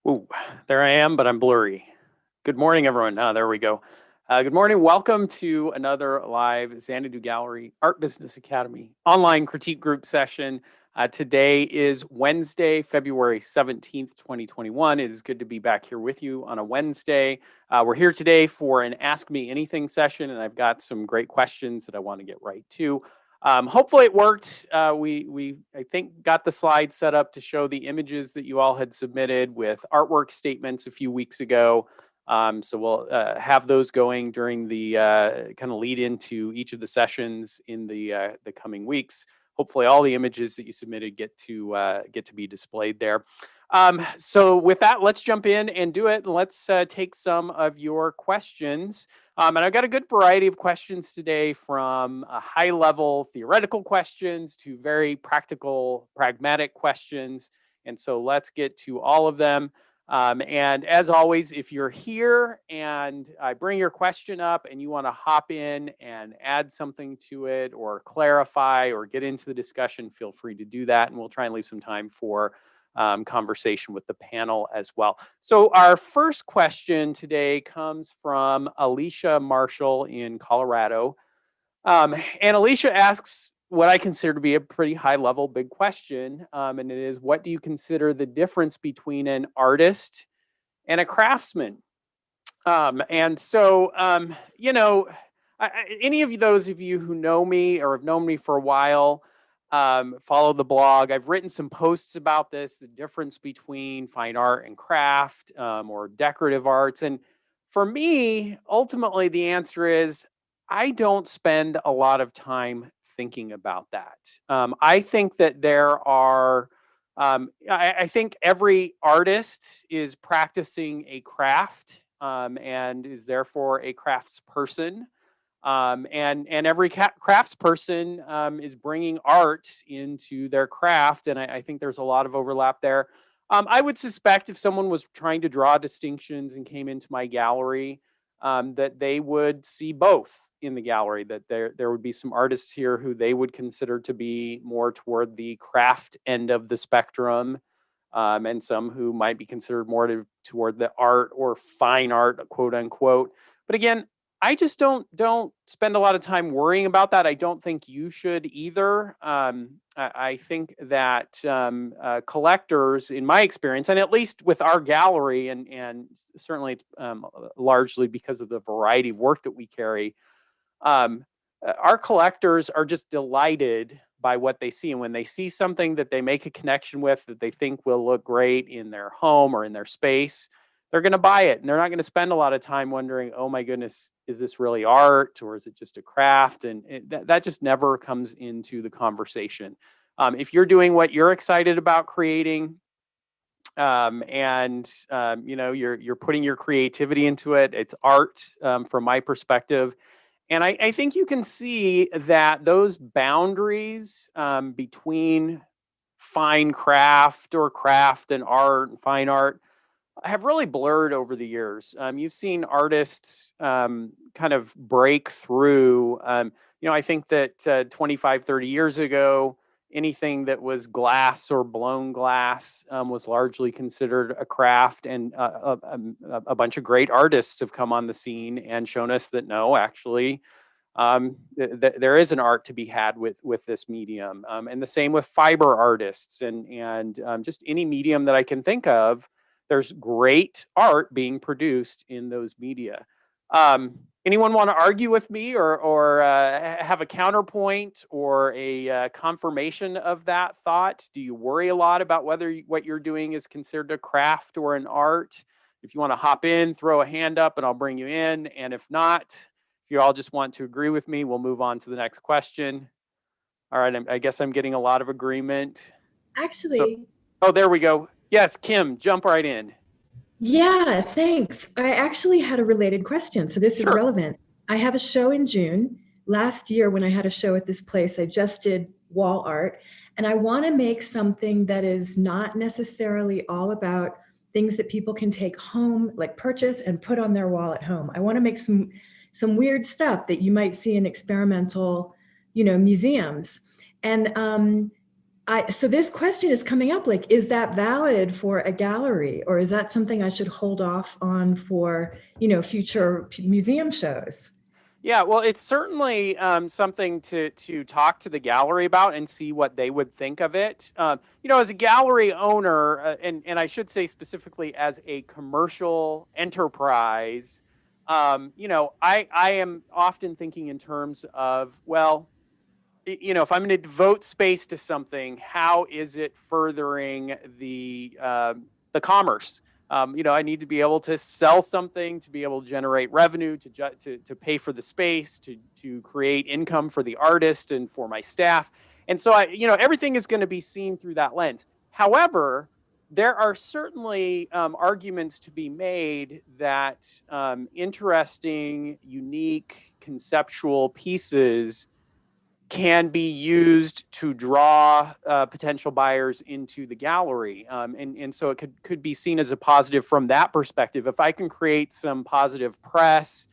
Ooh, there I am, but I'm blurry. Good morning, everyone. There we go. Good morning. Welcome to another live Xanadu Gallery Art Business Academy online critique group session. Today is Wednesday, February 17th, 2021. It is good to be back here with you on a Wednesday. We're here today for an Ask Me Anything session, and I've got some great questions that I want to get right to. Hopefully it worked. I think, got the slides set up to show the images that you all had submitted with artwork statements a few weeks ago. So we'll have those going during the kind of lead into each of the sessions in the coming weeks. Hopefully all the images that you submitted get to be displayed there. So with that, let's jump in and do it. Let's take some of your questions. And I've got a good variety of questions today, from high-level theoretical questions to very practical, pragmatic questions. And so let's get to all of them. And as always, if you're here and I bring your question up and you want to hop in and add something to it or clarify or get into the discussion, feel free to do that. And we'll try and leave some time for conversation with the panel as well. So our first question today comes from Alicia Marshall in Colorado. And Alicia asks what I consider to be a pretty high level big question. And it is, what do you consider the difference between an artist and a craftsman? And so, any of those of you who know me or have known me for a while, follow the blog. I've written some posts about this, the difference between fine art and craft, or decorative arts. And for me, ultimately, the answer is I don't spend a lot of time thinking about that. I think that there are, I think every artist is practicing a craft, and is therefore a craftsperson. And every craftsperson is bringing art into their craft, and I think there's a lot of overlap there. I would suspect if someone was trying to draw distinctions and came into my gallery, that they would see both in the gallery, that there would be some artists here who they would consider to be more toward the craft end of the spectrum, and some who might be considered more toward the art or fine art, quote unquote. But again, I just don't spend a lot of time worrying about that. I don't think you should either. I think that collectors, in my experience, and at least with our gallery, and certainly largely because of the variety of work that we carry, our collectors are just delighted by what they see. And when they see something that they make a connection with, that they think will look great in their home or in their space, they're going to buy it. And they're not going to spend a lot of time wondering, oh my goodness, is this really art or is it just a craft? And that just never comes into the conversation. If you're doing what you're excited about creating, and you're putting your creativity into it, it's art, from my perspective. And I think you can see that those boundaries, between fine craft or craft and art and fine art, have really blurred over the years. You've seen artists kind of break through. I think that 25, 30 years ago, anything that was glass or blown glass was largely considered a craft. And a bunch of great artists have come on the scene and shown us that no, actually, there is an art to be had with this medium. And the same with fiber artists and just any medium that I can think of. There's great art being produced in those media. Anyone want to argue with me or have a counterpoint or a confirmation of that thought? Do you worry a lot about whether what you're doing is considered a craft or an art? If you want to hop in, throw a hand up and I'll bring you in. And if not, if you all just want to agree with me, we'll move on to the next question. All right, I guess I'm getting a lot of agreement. Actually, Oh, there we go. Yes, Kim, jump right in. yeah, thanks. I actually had a related question, so this is Sure. relevant. I have a show in June. Last year, when I had a show at this place, I just did wall art, and I want to make something that is not necessarily all about things that people can take home, like purchase and put on their wall at home. I want to make some weird stuff that you might see in experimental, museums. And So this question is coming up, like, is that valid for a gallery, or is that something I should hold off on for, future museum shows? Yeah, well, it's certainly something to talk to the gallery about and see what they would think of it. As a gallery owner, and I should say specifically as a commercial enterprise, I am often thinking in terms of, well, if I'm going to devote space to something, how is it furthering the commerce? I need to be able to sell something, to be able to generate revenue, to pay for the space, to create income for the artist and for my staff. And so everything is going to be seen through that lens. However, there are certainly arguments to be made that interesting, unique, conceptual pieces can be used to draw potential buyers into the gallery, and so it could be seen as a positive from that perspective. If I can create some positive press,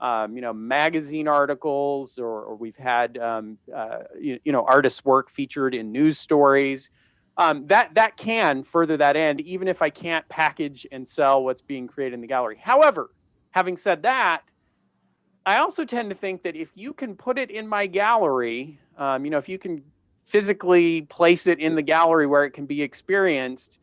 magazine articles, or we've had artists' work featured in news stories. That can further that end, even if I can't package and sell what's being created in the gallery. However, having said that, I also tend to think that if you can put it in my gallery, if you can physically place it in the gallery where it can be experienced,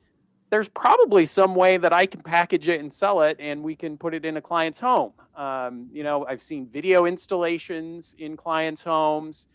there's probably some way that I can package it and sell it, and we can put it in a client's home. I've seen video installations in clients' homes.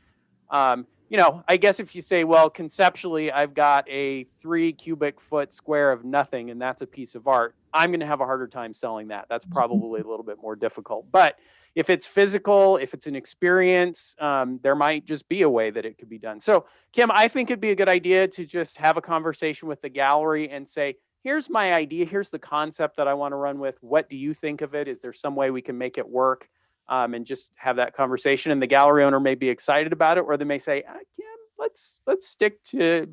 I guess if you say, well, conceptually, I've got a 3 cubic foot square of nothing, and that's a piece of art, I'm going to have a harder time selling that. That's probably a little bit more difficult. But if it's physical, if it's an experience, there might just be a way that it could be done. So, Kim, I think it'd be a good idea to just have a conversation with the gallery and say, here's my idea. Here's the concept that I want to run with. What do you think of it? Is there some way we can make it work? And just have that conversation. And the gallery owner may be excited about it, or they may say, Kim, let's stick to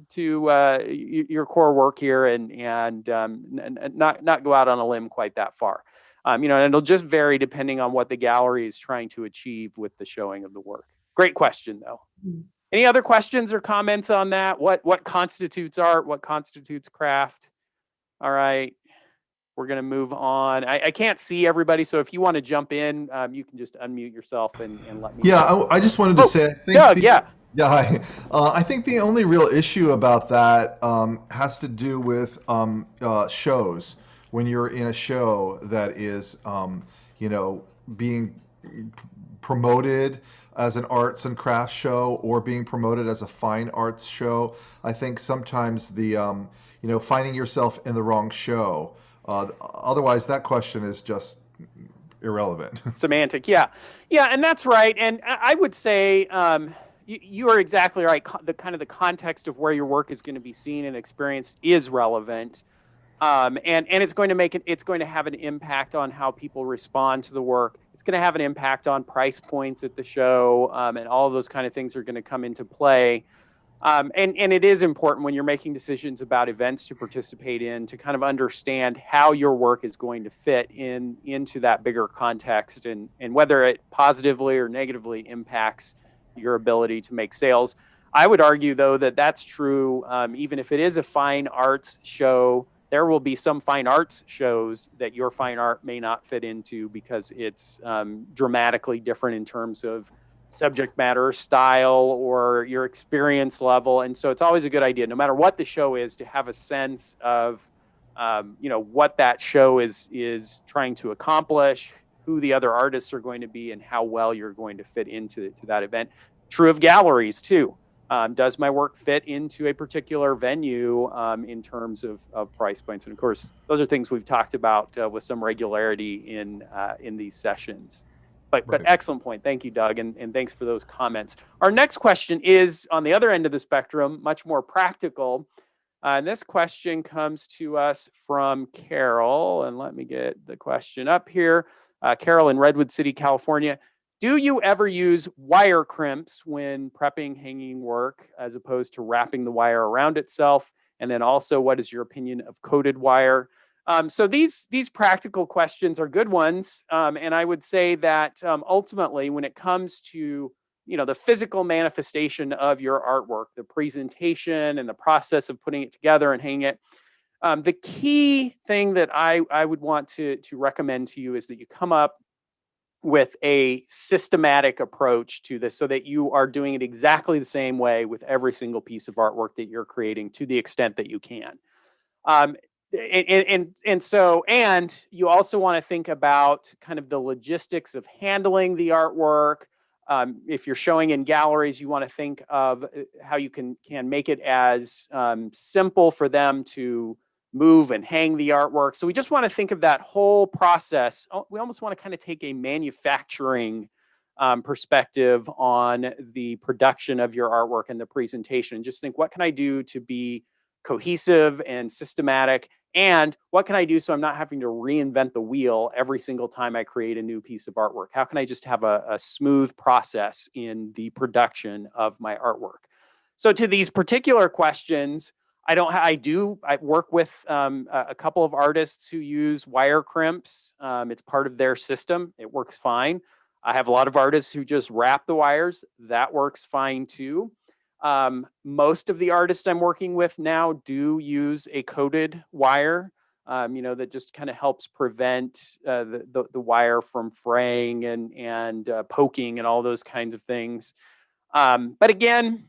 your core work here and not go out on a limb quite that far. And it'll just vary depending on what the gallery is trying to achieve with the showing of the work. Great question, though. Any other questions or comments on that? What constitutes art? What constitutes craft? All right. We're going to move on. I can't see everybody, so if you want to jump in, you can just unmute yourself and let me Yeah, know. I just wanted to say, I think Doug, yeah. hi. I think the only real issue about that has to do with shows. When you're in a show that is, being promoted as an arts and crafts show or being promoted as a fine arts show, I think sometimes the, finding yourself in the wrong show. Otherwise, that question is just irrelevant. Semantic, yeah. And that's right. And I would say you are exactly right. The context of where your work is going to be seen and experienced is relevant, and it's going to have an impact on how people respond to the work. It's going to have an impact on price points at the show, and all of those kind of things are going to come into play. And it is important when you're making decisions about events to participate in to kind of understand how your work is going to fit into that bigger context, and whether it positively or negatively impacts your ability to make sales. I would argue, though, that that's true even if it is a fine arts show. There will be some fine arts shows that your fine art may not fit into because it's dramatically different in terms of subject matter, style, or your experience level. And so it's always a good idea, no matter what the show is, to have a sense of what that show is trying to accomplish, who the other artists are going to be, and how well you're going to fit into that event. True of galleries too. Does my work fit into a particular venue in terms of price points? And of course, those are things we've talked about with some regularity in these sessions. But excellent point. Thank you, Doug, and thanks for those comments. Our next question is on the other end of the spectrum, much more practical. And this question comes to us from Carol. And let me get the question up here. Carol in Redwood City, California. Do you ever use wire crimps when prepping hanging work as opposed to wrapping the wire around itself? And then also, what is your opinion of coated wire? So these practical questions are good ones. And I would say that ultimately, when it comes to the physical manifestation of your artwork, the presentation and the process of putting it together and hanging it. The key thing that I would want to recommend to you is that you come up with a systematic approach to this, so that you are doing it exactly the same way with every single piece of artwork that you're creating, to the extent that you can. Um, and you also want to think about kind of the logistics of handling the artwork. If you're showing in galleries, you want to think of how you can make it as simple for them to move and hang the artwork. So we just want to think of that whole process. We almost want to kind of take a manufacturing perspective on the production of your artwork and the presentation. Just think, what can I do to be cohesive and systematic? And what can I do so I'm not having to reinvent the wheel every single time I create a new piece of artwork? How can I just have a smooth process in the production of my artwork? So to these particular questions, I work with a couple of artists who use wire crimps. It's part of their system. It works fine. I have a lot of artists who just wrap the wires. That works fine too. Most of the artists I'm working with now do use a coated wire, that just kind of helps prevent the wire from fraying and poking and all those kinds of things. But again,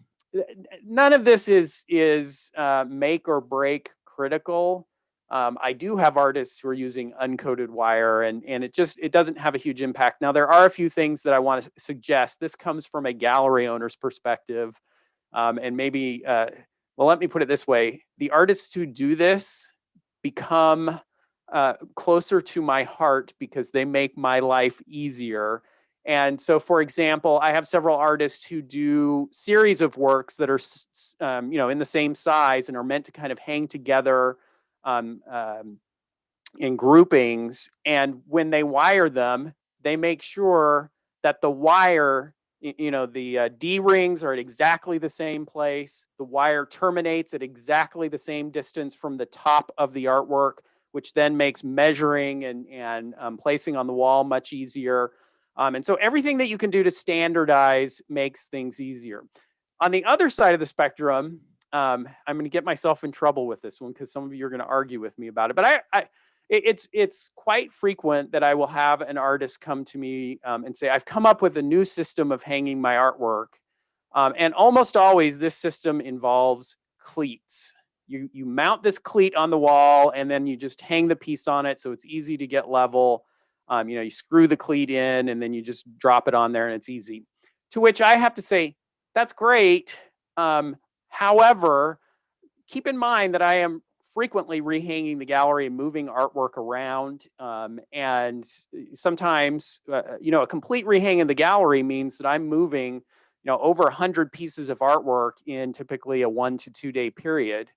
none of this is make or break critical. I do have artists who are using uncoated wire, and it doesn't have a huge impact. Now, there are a few things that I want to suggest. This comes from a gallery owner's perspective, and maybe let me put it this way: the artists who do this become closer to my heart because they make my life easier. And so, for example, I have several artists who do series of works that are, in the same size and are meant to kind of hang together in groupings. And when they wire them, they make sure that the wire, the D rings are at exactly the same place. The wire terminates at exactly the same distance from the top of the artwork, which then makes measuring and placing on the wall much easier. And so everything that you can do to standardize makes things easier. On the other side of the spectrum, I'm going to get myself in trouble with this one because some of you are going to argue with me about it. But it's quite frequent that I will have an artist come to me and say, I've come up with a new system of hanging my artwork. And almost always this system involves cleats. You mount this cleat on the wall, and then you just hang the piece on it so it's easy to get level. You screw the cleat in and then you just drop it on there and it's easy. To which I have to say, that's great. However, keep in mind that I am frequently rehanging the gallery and moving artwork around. And sometimes, a complete rehang in the gallery means that I'm moving, over 100 pieces of artwork in typically a 1 to 2 day period.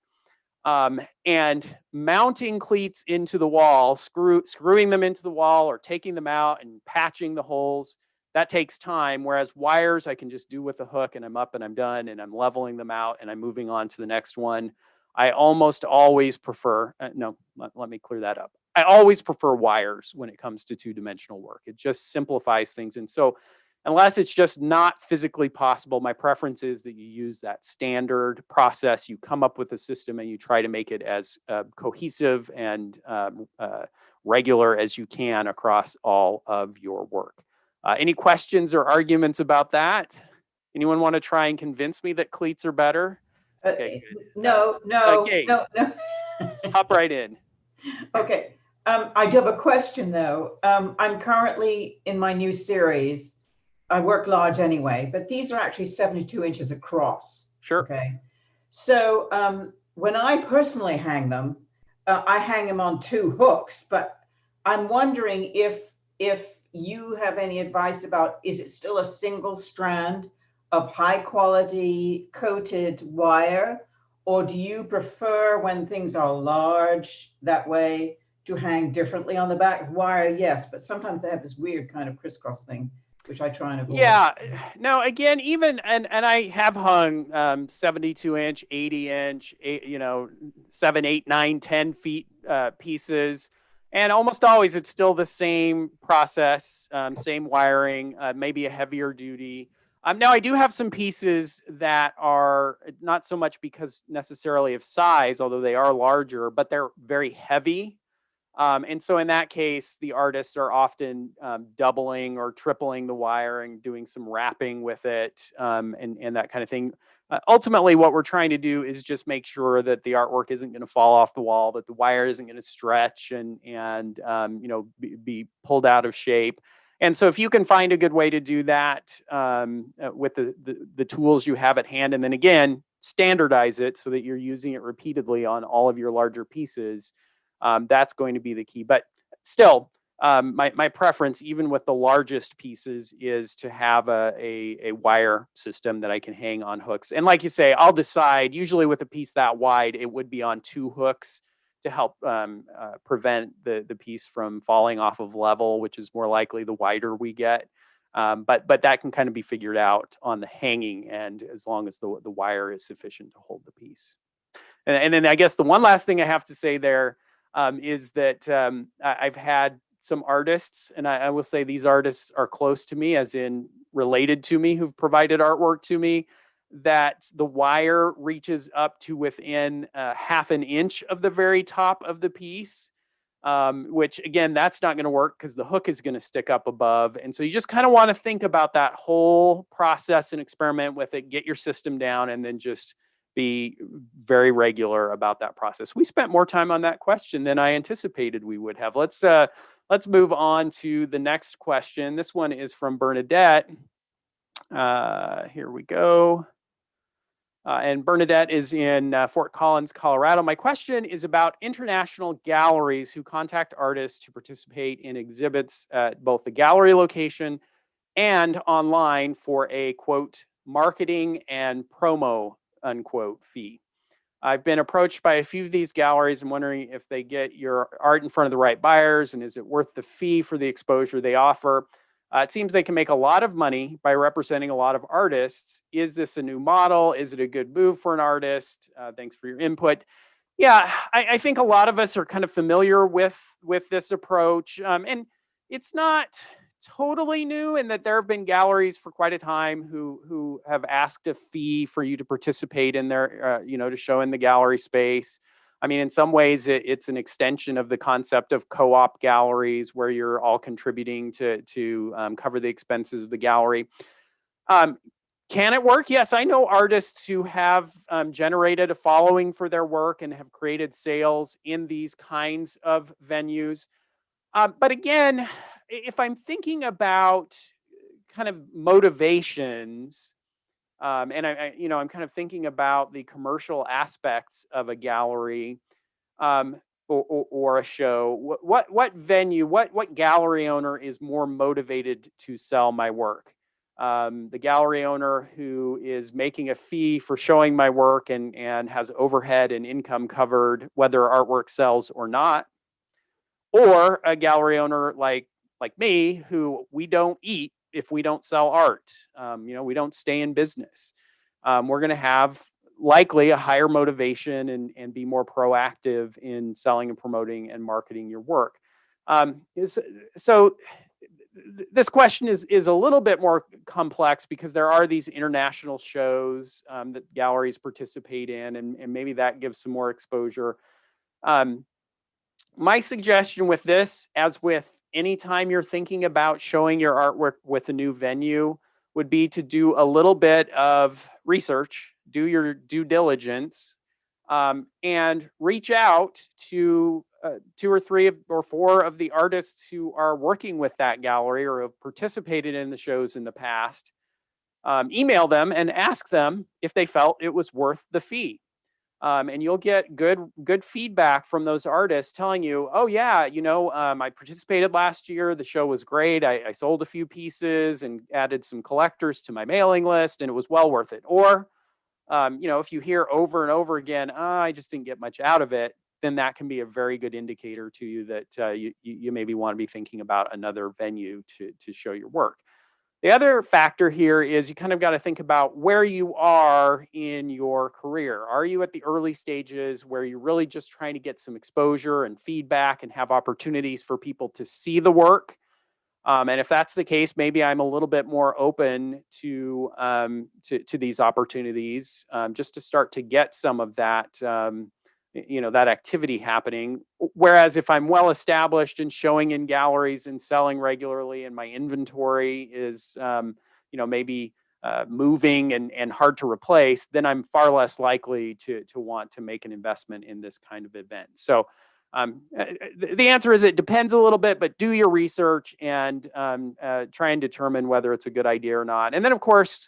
And mounting cleats into the wall, screwing them into the wall or taking them out and patching the holes, that takes time. Whereas wires, I can just do with a hook and I'm up and I'm done and I'm leveling them out and I'm moving on to the next one. I almost always prefer, let me clear that up. I always prefer wires when it comes to two-dimensional work. It just simplifies things. And so unless it's just not physically possible, my preference is that you use that standard process. You come up with a system and you try to make it as cohesive and regular as you can across all of your work. Any questions or arguments about that? Anyone want to try and convince me that cleats are better? Okay, no. Hop right in. Okay. I do have a question though. I'm currently in my new series. I work large anyway, but these are actually 72 inches across. Sure. Okay. So when I personally hang them, I hang them on 2 hooks, but I'm wondering if you have any advice about, is it still a single strand of high quality coated wire, or do you prefer when things are large that way to hang differently on the back? Wire, yes, but sometimes they have this weird kind of crisscross thing, which I try and avoid. Yeah. No, again, and I have hung 72 inch, 80 inch, 7, 8, 9, 10 feet pieces. And almost always it's still the same process, same wiring, maybe a heavier duty. Now I do have some pieces that are not so much because necessarily of size, although they are larger, but they're very heavy. And so in that case, the artists are often doubling or tripling the wire and doing some wrapping with it, and that kind of thing. Ultimately, what we're trying to do is just make sure that the artwork isn't going to fall off the wall, that the wire isn't going to stretch and be pulled out of shape. And so if you can find a good way to do that with the tools you have at hand, and then again, standardize it so that you're using it repeatedly on all of your larger pieces, that's going to be the key. But still, my preference, even with the largest pieces, is to have a wire system that I can hang on hooks. And like you say, I'll decide, usually with a piece that wide, it would be on 2 hooks to help prevent the piece from falling off of level, which is more likely the wider we get. But that can kind of be figured out on the hanging end, as long as the wire is sufficient to hold the piece. And then I guess the one last thing I have to say there is that I've had some artists, and I will say these artists are close to me, as in related to me, who've provided artwork to me, that the wire reaches up to within half an inch of the very top of the piece, which again, that's not going to work because the hook is going to stick up above. And so you just kind of want to think about that whole process and experiment with it, get your system down, and then just be very regular about that process. We spent more time on that question than I anticipated we would have. Let's move on to the next question. This one is from Bernadette. Here we go. And Bernadette is in Fort Collins, Colorado. My question is about international galleries who contact artists to participate in exhibits at both the gallery location and online for a, quote, marketing and promo, unquote, fee. I've been approached by a few of these galleries and wondering if they get your art in front of the right buyers, and is it worth the fee for the exposure they offer? It seems they can make a lot of money by representing a lot of artists. Is this a new model? Is it a good move for an artist? Thanks for your input. Yeah, I think a lot of us are kind of familiar with this approach, and it's not totally new in that there have been galleries for quite a time who have asked a fee for you to participate in their, to show in the gallery space. I mean, in some ways, it's an extension of the concept of co-op galleries, where you're all contributing to cover the expenses of the gallery. Can it work? Yes, I know artists who have generated a following for their work and have created sales in these kinds of venues. But again, if I'm thinking about kind of motivations, and I'm kind of thinking about the commercial aspects of a gallery or a show. What venue, what gallery owner is more motivated to sell my work? The gallery owner who is making a fee for showing my work and has overhead and income covered, whether artwork sells or not, or a gallery owner like me, who we don't eat if we don't sell art. We don't stay in business. We're going to have likely a higher motivation and be more proactive in selling and promoting and marketing your work. So this question is a little bit more complex because there are these international shows that galleries participate in, and maybe that gives some more exposure. My suggestion with this, as with anytime you're thinking about showing your artwork with a new venue, would be to do a little bit of research, do your due diligence, and reach out to 2 or 3 or 4 of the artists who are working with that gallery or have participated in the shows in the past. Email them and ask them if they felt it was worth the fee. And you'll get good feedback from those artists telling you, oh yeah, I participated last year. The show was great. I sold a few pieces and added some collectors to my mailing list, and it was well worth it. Or, if you hear over and over again, I just didn't get much out of it, then that can be a very good indicator to you that you maybe want to be thinking about another venue to show your work. The other factor here is you kind of got to think about where you are in your career. Are you at the early stages where you're really just trying to get some exposure and feedback and have opportunities for people to see the work? And if that's the case, maybe I'm a little bit more open to these opportunities, just to start to get some of that, that activity happening. Whereas if I'm well established and showing in galleries and selling regularly, and my inventory is, maybe moving and hard to replace, then I'm far less likely to want to make an investment in this kind of event. So the answer is it depends a little bit, but do your research and try and determine whether it's a good idea or not. And then, of course,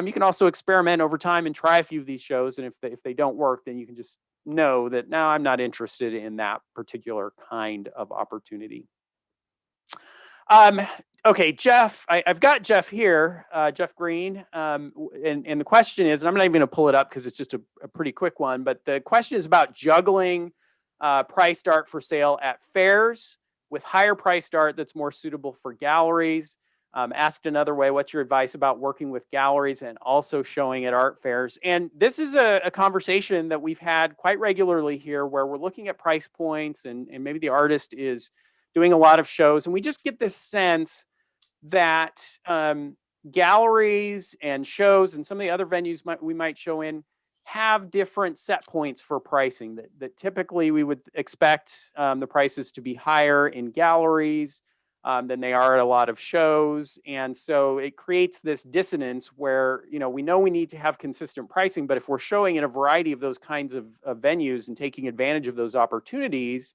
you can also experiment over time and try a few of these shows. And if they don't work, then you can just know that, no, I'm not interested in that particular kind of opportunity. Okay, Jeff, I've got Jeff here, Jeff Green. And the question is, and I'm not even going to pull it up because it's just a pretty quick one, but the question is about juggling priced art for sale at fairs with higher priced art that's more suitable for galleries. Asked another way, what's your advice about working with galleries and also showing at art fairs? And this is a conversation that we've had quite regularly here, where we're looking at price points and maybe the artist is doing a lot of shows. And we just get this sense that galleries and shows and some of the other venues we might show in have different set points for pricing, that typically we would expect the prices to be higher in galleries than they are at a lot of shows. And so it creates this dissonance where, we know we need to have consistent pricing, but if we're showing in a variety of those kinds of venues and taking advantage of those opportunities,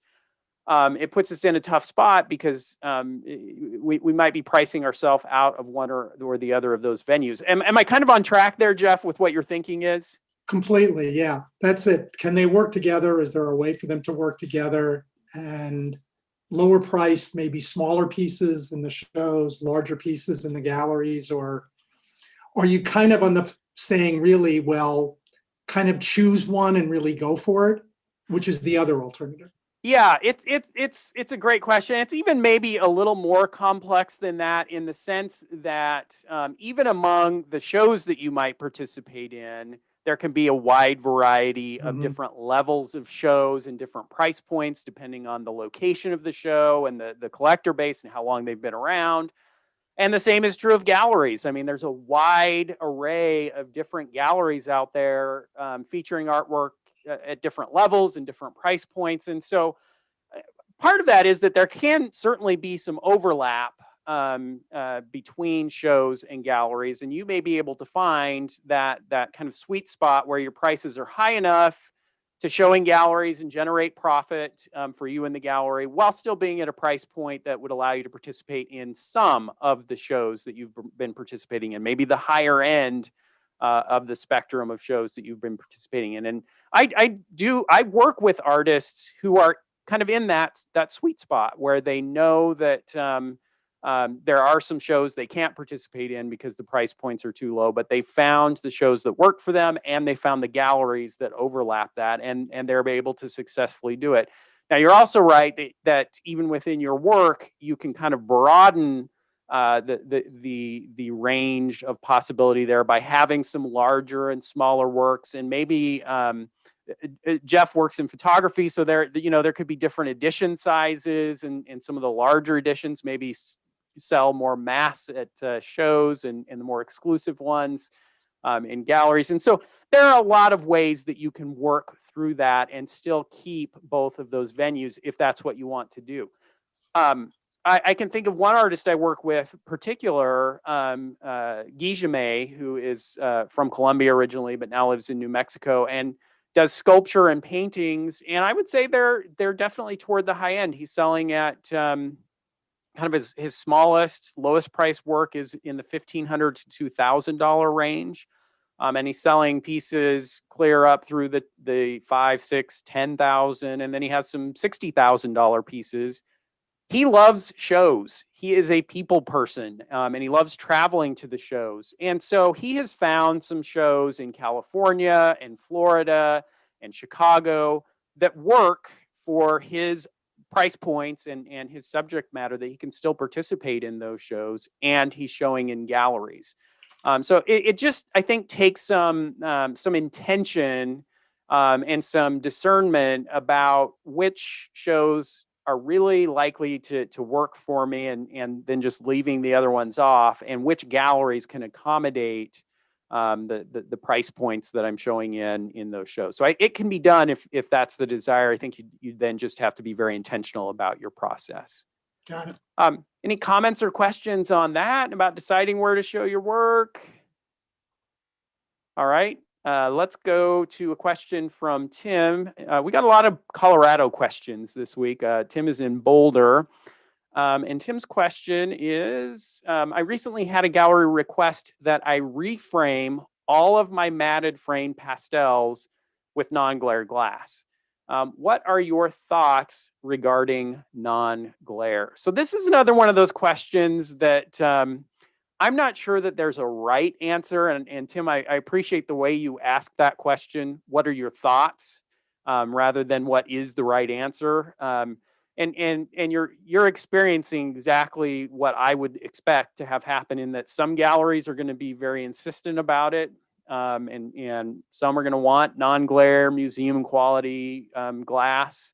it puts us in a tough spot because we might be pricing ourselves out of one or the other of those venues. Am I kind of on track there, Jeff, with what your thinking is? Completely, yeah. That's it. Can they work together? Is there a way for them to work together? And lower priced, maybe smaller pieces in the shows, larger pieces in the galleries, or are you kind of on the saying really, well, kind of choose one and really go for it, which is the other alternative? Yeah, it's a great question. It's even maybe a little more complex than that, in the sense that even among the shows that you might participate in, there can be a wide variety of different levels of shows and different price points depending on the location of the show and the collector base and how long they've been around. And the same is true of galleries. I mean, there's a wide array of different galleries out there featuring artwork at different levels and different price points. And so part of that is that there can certainly be some overlap between shows and galleries, and you may be able to find that kind of sweet spot where your prices are high enough to show in galleries and generate profit for you in the gallery, while still being at a price point that would allow you to participate in some of the shows that you've been participating in, maybe the higher end of the spectrum of shows that you've been participating in. And I work with artists who are kind of in that sweet spot where they know that there are some shows they can't participate in because the price points are too low, but they found the shows that work for them and they found the galleries that overlap that, and they're able to successfully do it. Now, you're also right that even within your work, you can kind of broaden the range of possibility there by having some larger and smaller works. And maybe Jeff works in photography, so there could be different edition sizes, and some of the larger editions maybe sell more mass at shows, and the more exclusive ones in galleries. And so there are a lot of ways that you can work through that and still keep both of those venues if that's what you want to do. I can think of one artist I work with, particular, Guy Jamais, who is from Colombia originally, but now lives in New Mexico and does sculpture and paintings. And I would say they're definitely toward the high end. He's selling at kind of his smallest, lowest price work is in the $1,500 to $2,000 range. And he's selling pieces clear up through the $5,000, $6,000, $10,000. And then he has some $60,000 pieces. He loves shows. He is a people person, and he loves traveling to the shows. And so he has found some shows in California and Florida and Chicago that work for his price points and his subject matter, that he can still participate in those shows, and he's showing in galleries. So it just, I think, takes some intention and some discernment about which shows are really likely to work for me, and then just leaving the other ones off, and which galleries can accommodate the price points that I'm showing in those shows. So it can be done if that's the desire. I think you then just have to be very intentional about your process. Got it. Any comments or questions on that about deciding where to show your work? All right. Let's go to a question from Tim. We got a lot of Colorado questions this week. Tim is in Boulder. And Tim's question is, I recently had a gallery request that I reframe all of my matted frame pastels with non-glare glass. What are your thoughts regarding non-glare? So this is another one of those questions that I'm not sure that there's a right answer. And Tim, I appreciate the way you asked that question. What are your thoughts, rather than what is the right answer? And you're experiencing exactly what I would expect to have happen, in that some galleries are going to be very insistent about it, and some are going to want non-glare museum quality glass.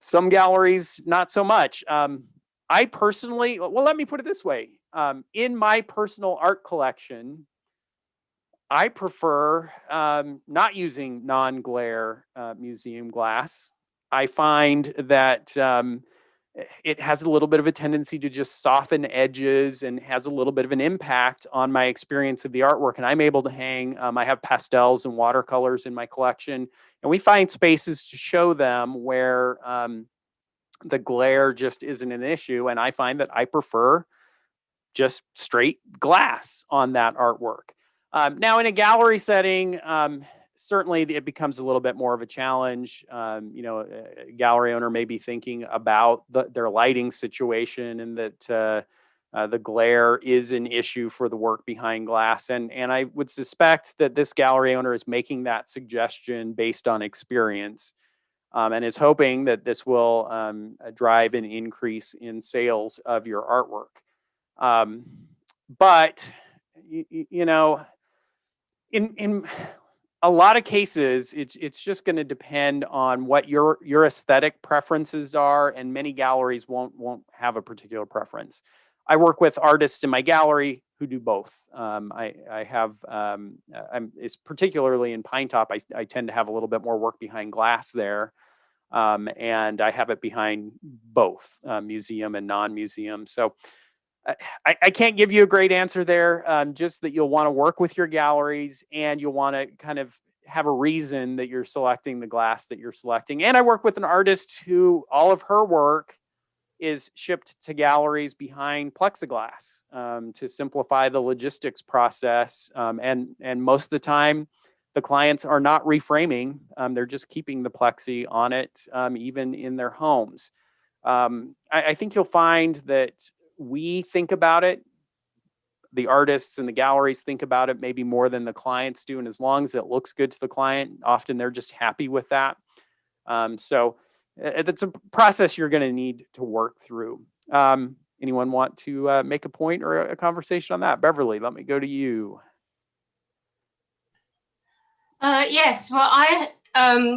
Some galleries not so much. I personally, well, let me put it this way: in my personal art collection, I prefer not using non-glare museum glass. I find that it has a little bit of a tendency to just soften edges and has a little bit of an impact on my experience of the artwork. And I'm able to hang, I have pastels and watercolors in my collection, and we find spaces to show them where the glare just isn't an issue. And I find that I prefer just straight glass on that artwork. Now, in a gallery setting, certainly it becomes a little bit more of a challenge. A gallery owner may be thinking about their lighting situation, and that the glare is an issue for the work behind glass. And I would suspect that this gallery owner is making that suggestion based on experience, and is hoping that this will drive an increase in sales of your artwork. But in a lot of cases, it's just going to depend on what your aesthetic preferences are, and many galleries won't have a particular preference. I work with artists in my gallery who do both. I have, it's particularly in Pine Top, I tend to have a little bit more work behind glass there. And I have it behind both museum and non-museum. So I can't give you a great answer there, just that you'll want to work with your galleries, and you'll want to kind of have a reason that you're selecting the glass that you're selecting. And I work with an artist who all of her work is shipped to galleries behind plexiglass, to simplify the logistics process. And most of the time, the clients are not reframing. They're just keeping the plexi on it, even in their homes. I think you'll find that we think about it, the artists and the galleries think about it maybe more than the clients do. And as long as it looks good to the client, often they're just happy with that. So it's a process you're going to need to work through. Anyone want to make a point or a conversation on that? Beverly, let me go to you. Yes, well,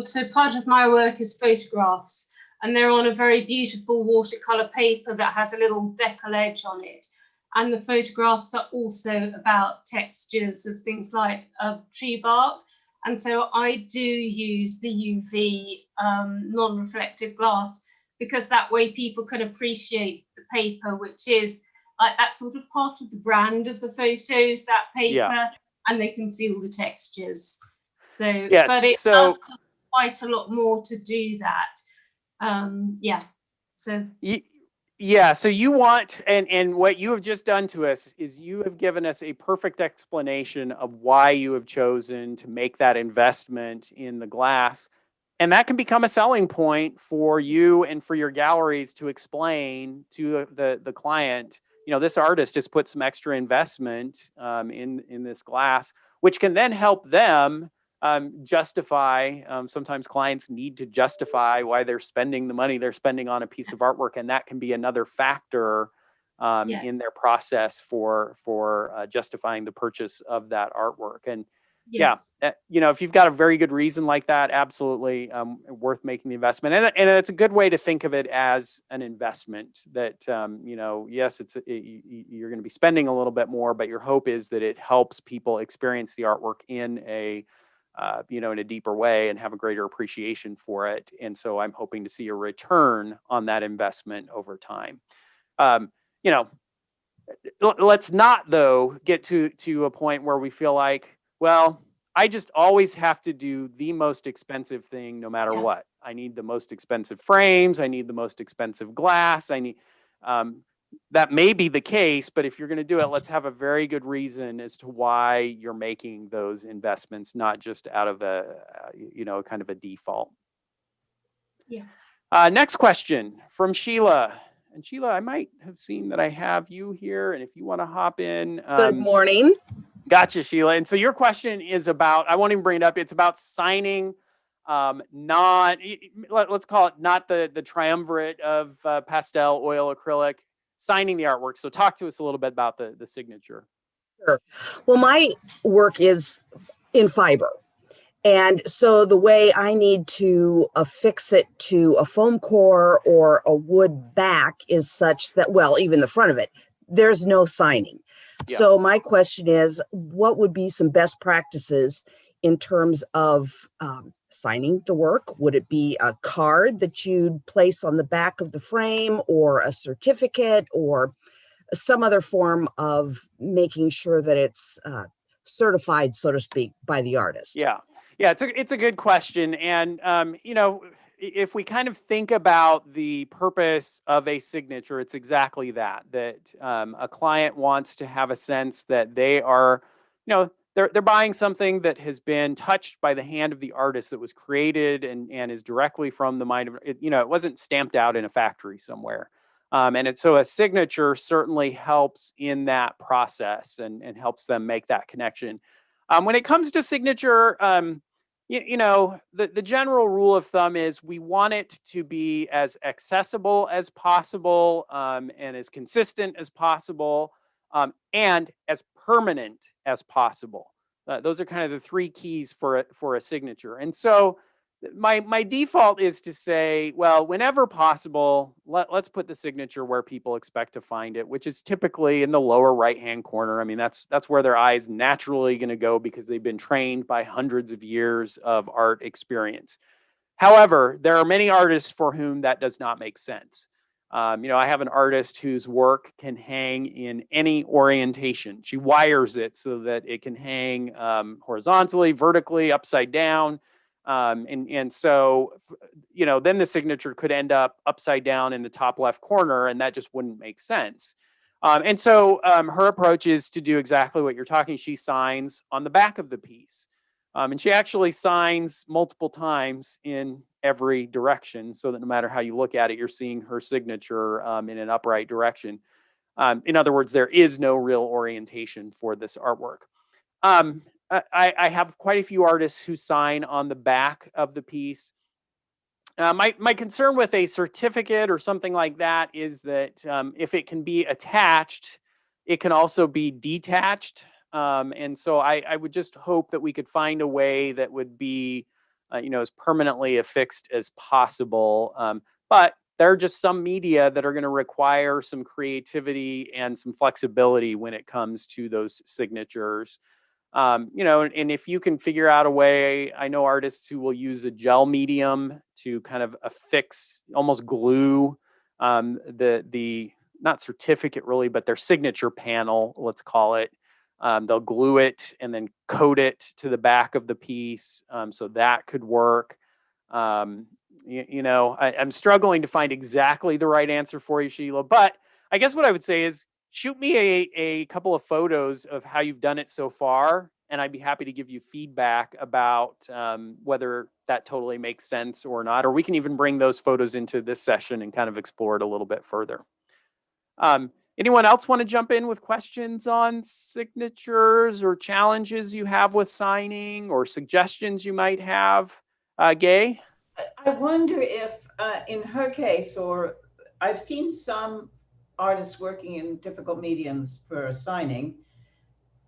so part of my work is photographs, and they're on a very beautiful watercolor paper that has a little decal edge on it. And the photographs are also about textures of things like tree bark. And so I do use the UV non-reflective glass, because that way people can appreciate the paper, which is like that sort of part of the brand of the photos, that paper, and they can see all the textures. So, yes, but it does quite a lot more to do that. So you want, and what you have just done to us is you have given us a perfect explanation of why you have chosen to make that investment in the glass. And that can become a selling point for you and for your galleries to explain to the client, this artist has put some extra investment in this glass, which can then help them justify. Sometimes clients need to justify why they're spending the money they're spending on a piece of artwork, and that can be another factor in their process for justifying the purchase of that artwork. And Yes. You know, if you've got a very good reason like that, absolutely worth making the investment. And it's a good way to think of it as an investment that, you know, yes, you're going to be spending a little bit more, but your hope is that it helps people experience the artwork in a, you know, in a deeper way and have a greater appreciation for it. And so I'm hoping to see a return on that investment over time. You know, let's not though get to a point where we feel like, well, I just always have to do the most expensive thing no matter Yeah. what. I need the most expensive frames, I need the most expensive glass, I need that may be the case, but if you're going to do it, let's have a very good reason as to why you're making those investments, not just out of a you know, kind of a default. Yeah. Next question from Sheila. And Sheila, I might have seen that I have you here, and if you want to hop in. Good morning. Gotcha, Sheila. And so your question is about, I won't even bring it up, it's about signing, let's call it not the triumvirate of pastel, oil, acrylic, signing the artwork. So talk to us a little bit about the signature. Sure. Well, my work is in fiber. And so the way I need to affix it to a foam core or a wood back is such that, well, even the front of it, there's no signing. Yeah. So my question is, what would be some best practices in terms of signing the work? Would it be a card that you'd place on the back of the frame, or a certificate, or some other form of making sure that it's certified, so to speak, by the artist? Yeah. Yeah, it's a good question. And, you know, if we kind of think about the purpose of a signature, it's exactly that a client wants to have a sense that they are, you know, they're buying something that has been touched by the hand of the artist, that was created and is directly from the mind of it. You know, it wasn't stamped out in a factory somewhere. So a signature certainly helps in that process and helps them make that connection. When it comes to signature, you know, the general rule of thumb is we want it to be as accessible as possible, and as consistent as possible, and as permanent as possible. Those are kind of the three keys for a signature. And so my default is to say, well, whenever possible, let's put the signature where people expect to find it, which is typically in the lower right-hand corner. I mean, that's where their eyes naturally going to go because they've been trained by hundreds of years of art experience. However, there are many artists for whom that does not make sense. You know, I have an artist whose work can hang in any orientation. She wires it so that it can hang horizontally, vertically, upside down. And so, you know, then the signature could end up upside down in the top left corner, and that just wouldn't make sense. And so her approach is to do exactly what you're talking. She signs on the back of the piece. And she actually signs multiple times in every direction, so that no matter how you look at it, you're seeing her signature in an upright direction. In other words, there is no real orientation for this artwork. I have quite a few artists who sign on the back of the piece. My concern with a certificate or something like that is that if it can be attached, it can also be detached. And so I would just hope that we could find a way that would be, you know, as permanently affixed as possible. But there are just some media that are going to require some creativity and some flexibility when it comes to those signatures. You know, and if you can figure out a way, I know artists who will use a gel medium to kind of affix, almost glue the not certificate really, but their signature panel, let's call it. They'll glue it and then coat it to the back of the piece. So that could work. You know, I'm struggling to find exactly the right answer for you, Sheila, but I guess what I would say is shoot me a couple of photos of how you've done it so far, and I'd be happy to give you feedback about whether that totally makes sense or not, or we can even bring those photos into this session and kind of explore it a little bit further. Anyone else want to jump in with questions on signatures or challenges you have with signing or suggestions you might have? Gay? I wonder if in her case, or I've seen some artists working in difficult mediums for signing,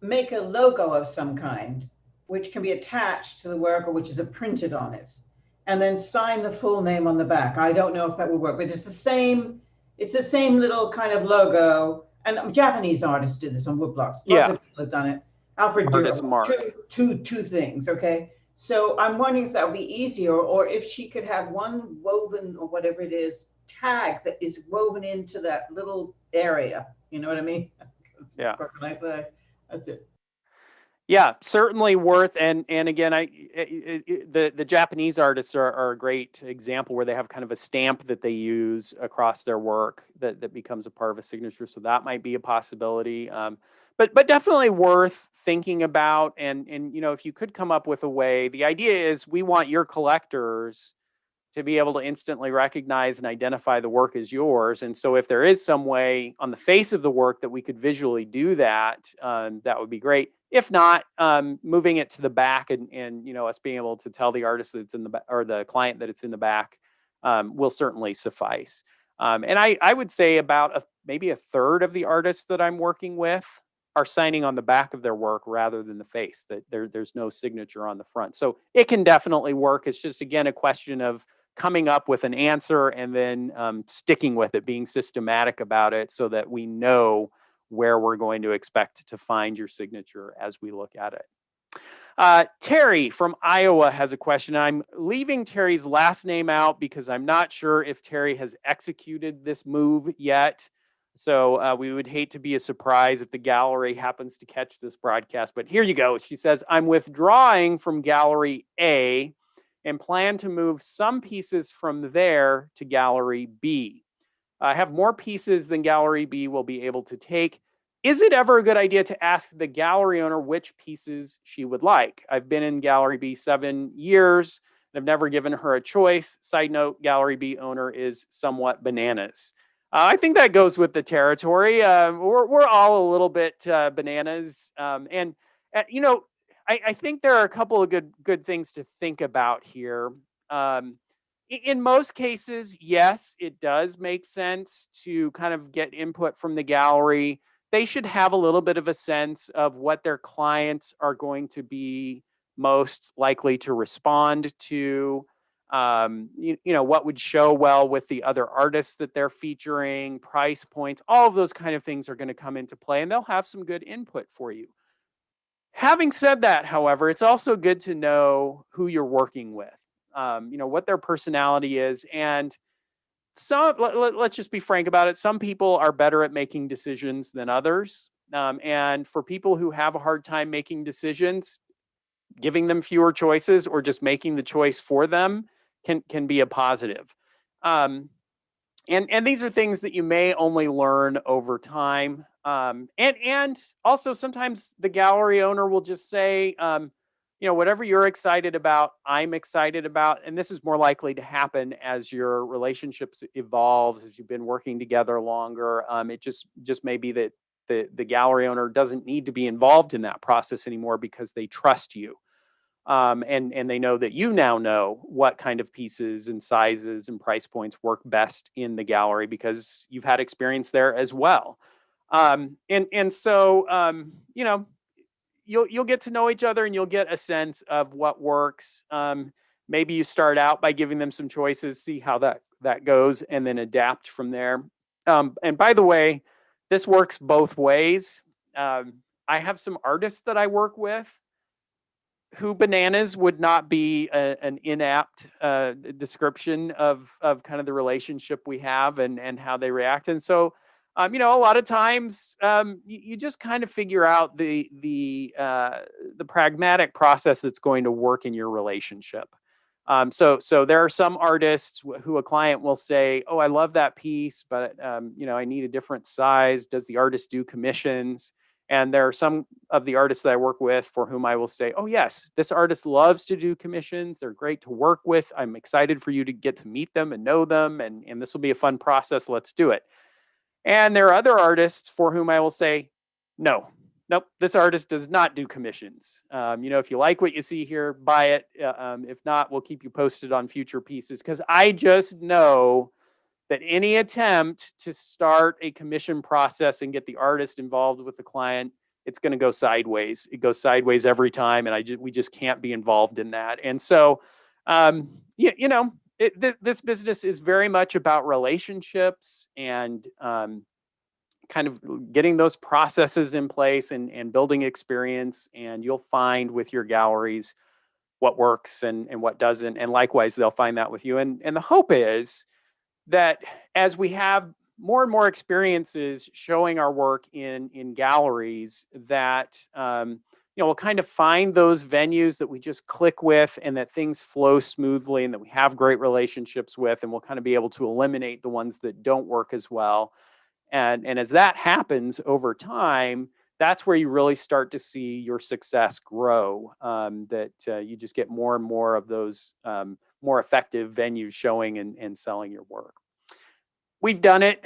make a logo of some kind which can be attached to the work or which is printed on it, and then sign the full name on the back. I don't know if that would work, but it's the same little kind of logo. And Japanese artists did this on woodblocks. Lots of people have done it. Alfred Artist Durham, mark. two things, okay? So I'm wondering if that would be easier, or if she could have one woven, or whatever it is, tag that is woven into that little area. You know what I mean? Yeah. What can I say? That's it. Yeah, certainly worth. And again, the Japanese artists are a great example where they have kind of a stamp that they use across their work that becomes a part of a signature. So that might be a possibility. But definitely worth thinking about. And if you could come up with a way, the idea is we want your collectors to be able to instantly recognize and identify the work as yours. And so if there is some way on the face of the work that we could visually do that, that would be great. If not, moving it to the back and us being able to tell the artist that it's in the back, or the client that it's in the back, will certainly suffice. And I would say about maybe a third of the artists that I'm working with are signing on the back of their work rather than the face, that there's no signature on the front. So it can definitely work. It's just, again, a question of coming up with an answer and then sticking with it, being systematic about it so that we know where we're going to expect to find your signature as we look at it. Terry from Iowa has a question. I'm leaving Terry's last name out because I'm not sure if Terry has executed this move yet. So we would hate to be a surprise if the gallery happens to catch this broadcast. But here you go. She says, I'm withdrawing from Gallery A and plan to move some pieces from there to Gallery B. I have more pieces than Gallery B will be able to take. Is it ever a good idea to ask the gallery owner which pieces she would like? I've been in Gallery B 7 years, and I've never given her a choice. Side note, Gallery B owner is somewhat bananas. I think that goes with the territory. We're all a little bit bananas. I think there are a couple of good things to think about here. In most cases, yes, it does make sense to kind of get input from the gallery. They should have a little bit of a sense of what their clients are going to be most likely to respond to. What would show well with the other artists that they're featuring, price points, all of those kind of things are going to come into play, and they'll have some good input for you. Having said that, however, it's also good to know who you're working with, what their personality is. And let's just be frank about it. Some people are better at making decisions than others. And for people who have a hard time making decisions, giving them fewer choices or just making the choice for them can be a positive. And these are things that you may only learn over time. And also sometimes the gallery owner will just say, whatever you're excited about, I'm excited about. And this is more likely to happen as your relationships evolves, as you've been working together longer. It just may be that the gallery owner doesn't need to be involved in that process anymore because they trust you. And they know that you now know what kind of pieces and sizes and price points work best in the gallery because you've had experience there as well. So you'll get to know each other and you'll get a sense of what works. Maybe you start out by giving them some choices, see how that goes, and then adapt from there. And by the way, this works both ways. I have some artists that I work with who bananas would not be an inapt description of kind of the relationship we have and how they react. And so, a lot of times you just kind of figure out the pragmatic process that's going to work in your relationship. So there are some artists who a client will say, "Oh, I love that piece, but I need a different size." Does the artist do commissions? And there are some of the artists that I work with for whom I will say, "Oh yes, this artist loves to do commissions. They're great to work with. I'm excited for you to get to meet them and know them, and this will be a fun process. Let's do it." And there are other artists for whom I will say, "Nope, this artist does not do commissions. If you like what you see here, buy it. If not, we'll keep you posted on future pieces because I just know that any attempt to start a commission process and get the artist involved with the client it's going to go sideways. It goes sideways every time, and we just can't be involved in that. And so, this business is very much about relationships and kind of getting those processes in place and building experience. And you'll find with your galleries what works and what doesn't. And likewise, they'll find that with you. And the hope is that as we have more and more experiences showing our work in galleries, that we'll kind of find those venues that we just click with and that things flow smoothly and that we have great relationships with, and we'll kind of be able to eliminate the ones that don't work as well. And as that happens over time, that's where you really start to see your success grow, that you just get more and more of those more effective venues showing and selling your work. We've done it.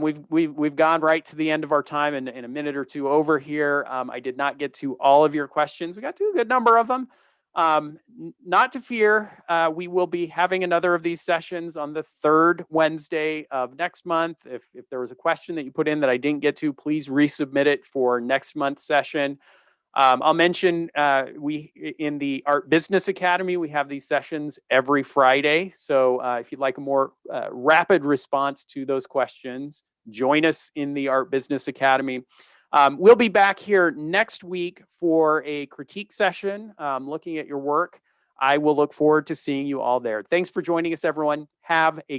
We've gone right to the end of our time in a minute or two over here. I did not get to all of your questions. We got to a good number of them. Not to fear, we will be having another of these sessions on the third Wednesday of next month. If there was a question that you put in that I didn't get to, please resubmit it for next month's session. I'll mention we in the Art Business Academy, we have these sessions every Friday. So if you'd like a more rapid response to those questions, join us in the Art Business Academy. We'll be back here next week for a critique session looking at your work. I will look forward to seeing you all there. Thanks for joining us, everyone. Have a